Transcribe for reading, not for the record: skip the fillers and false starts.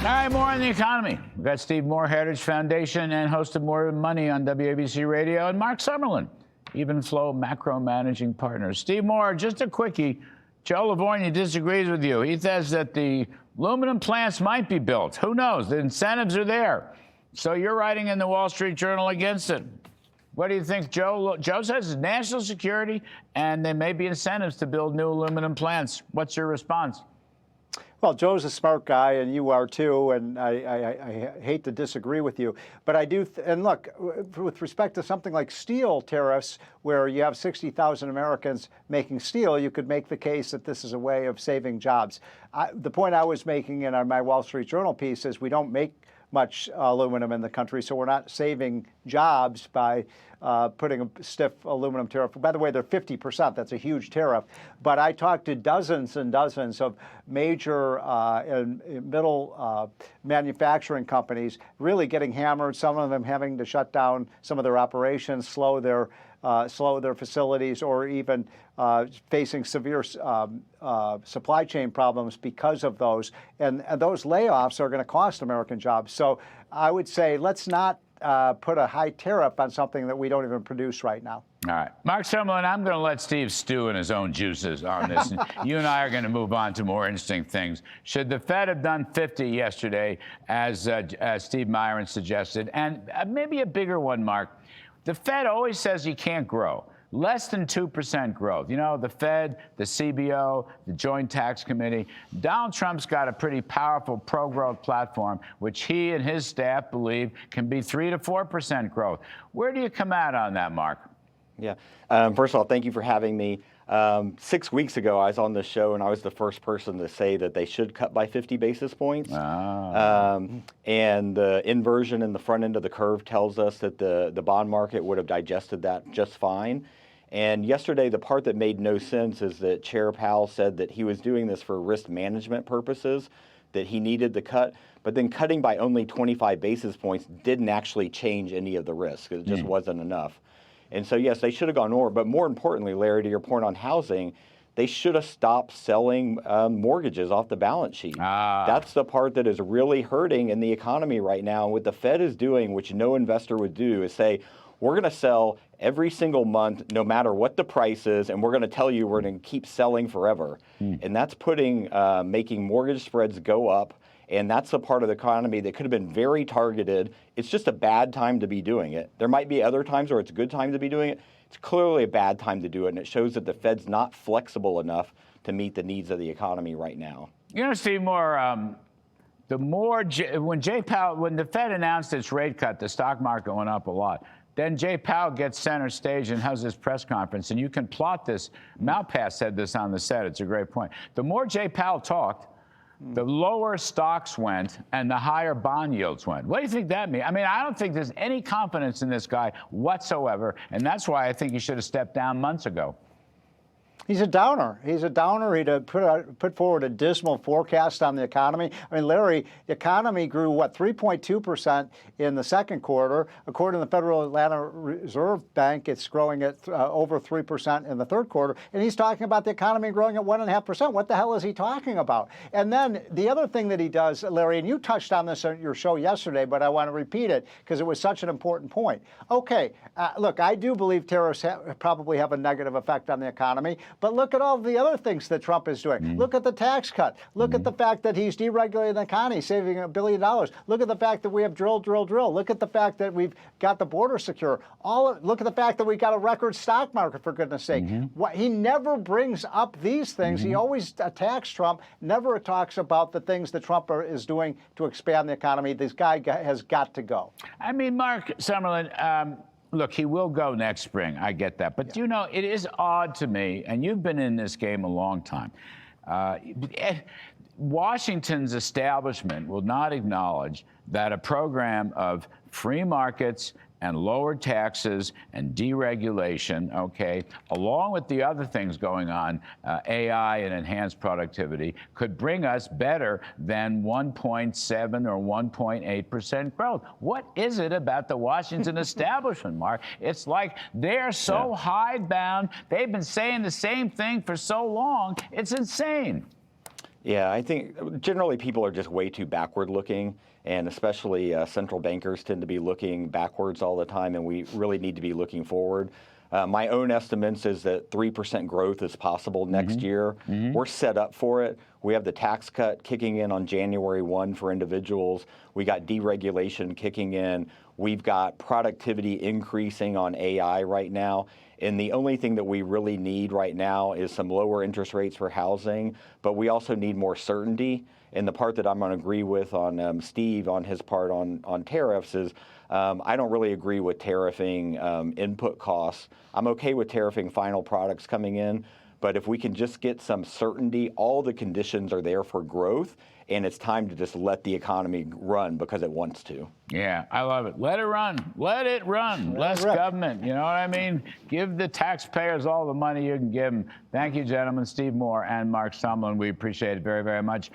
All right, more on the economy. We've got Steve Moore, Heritage Foundation, and host of More Money on WABC Radio, and Marc Sumerlin, Even Flow Macro Managing Partner. Steve Moore, just a quickie. Joe Livornia disagrees with you. He says that the aluminum plants might be built. Who knows? The incentives are there. So you're writing in the Wall Street Journal against it. What do you think, Joe? Joe says it's national security, and there may be incentives to build new aluminum plants. What's your response? Well, Joe's a smart guy, and you are too, and I hate to disagree with you. But I do, and look, with respect to something like steel tariffs, where you have 60,000 Americans making steel, you could make the case that this is a way of saving jobs. The point I was making in my Wall Street Journal piece is we don't make much aluminum in the country, so we're not saving jobs by putting a stiff aluminum tariff. By the way, they're 50%. That's a huge tariff. But I talked to dozens and dozens of major and middle manufacturing companies really getting hammered, some of them having to shut down some of their operations, slow their facilities, or even facing severe supply chain problems because of those. And those layoffs are going to cost American jobs. So I would say let's not put a high tariff on something that we don't even produce right now. All right. Marc Sumerlin, I'm going to let Steve stew in his own juices on this. You and I are going to move on to more interesting things. Should the Fed have done 50 yesterday, as Steve Myron suggested? And maybe a bigger one, Marc. The Fed always says you can't grow. Less than 2% growth. You know, the Fed, the CBO, the Joint Tax Committee. Donald Trump's got a pretty powerful pro-growth platform, which he and his staff believe can be 3 to 4% growth. Where do you come out on that, Marc? Yeah. First of all, thank you for having me. 6 weeks ago, I was on this show, and I was the first person to say that they should cut by 50 basis points. And the inversion in the front end of the curve tells us that the bond market would have digested that just fine. And yesterday, the part that made no sense is that Chair Powell said that he was doing this for risk management purposes, that he needed the cut, but then cutting by only 25 basis points didn't actually change any of the risk. It just wasn't enough. And so, yes, they should have gone more. But more importantly, Larry, to your point on housing, they should have stopped selling mortgages off the balance sheet. That's the part that is really hurting in the economy right now. And what the Fed is doing, which no investor would do, is say, we're going to sell every single month, no matter what the price is, and we're going to tell you we're going to keep selling forever. And that's making mortgage spreads go up. And that's the part of the economy that could have been very targeted. It's just a bad time to be doing it. There might be other times where it's a good time to be doing it. It's clearly a bad time to do it, and it shows that the Fed's not flexible enough to meet the needs of the economy right now. You know, Steve Moore, when the Fed announced its rate cut, the stock market went up a lot. Then Jay Powell gets center stage and has this press conference, and you can plot this. Malpass said this on the set. It's a great point. The more Jay Powell talked, the lower stocks went and the higher bond yields went. What do you think that means? I mean, I don't think there's any confidence in this guy whatsoever, and that's why I think he should have stepped down months ago. He's a downer. He's a downer. He'd put forward a dismal forecast on the economy. I mean, Larry, the economy grew, 3.2% in the second quarter. According to the Federal Atlanta Reserve Bank, it's growing at over 3% in the third quarter. And he's talking about the economy growing at 1.5%. What the hell is he talking about? And then the other thing that he does, Larry, and you touched on this on your show yesterday, but I want to repeat it because it was such an important point. Okay, look, I do believe tariffs probably have a negative effect on the economy. But look at all the other things that Trump is doing. Look at the tax cut. Look at the fact that he's deregulating the economy, saving $1 billion. Look at the fact that we have drill. Look at the fact that we've got the border secure. Look at the fact that we got a record stock market, for goodness sake. He never brings up these things. He always attacks Trump, never talks about the things that Trump is doing to expand the economy. This guy has got to go. I mean, Marc Sumerlin, look, he will go next spring. I get that. But, you know, it is odd to me, and you've been in this game a long time. Washington's establishment will not acknowledge that a program of free markets and lower taxes and deregulation, okay, along with the other things going on, AI and enhanced productivity, could bring us better than 1.7 or 1.8% growth. What is it about the Washington establishment, Marc? It's like they're so hidebound. They've been saying the same thing for so long. It's insane. Yeah, I think generally people are just way too backward looking, and especially central bankers tend to be looking backwards all the time, and we really need to be looking forward. My own estimates is that 3% growth is possible next year. We're set up for it. We have the tax cut kicking in on January 1 for individuals. We got deregulation kicking in. We've got productivity increasing on AI right now. And the only thing that we really need right now is some lower interest rates for housing, but we also need more certainty. And the part that I'm going to agree with on Steve on his part on tariffs is I don't really agree with tariffing input costs. I'm okay with tariffing final products coming in, but if we can just get some certainty, all the conditions are there for growth, and it's time to just let the economy run because it wants to. Yeah, I love it. Let it run. Let it run. Less government. You know what I mean? Give the taxpayers all the money you can give them. Thank you, gentlemen. Steve Moore and Marc Sumerlin. We appreciate it very, very much.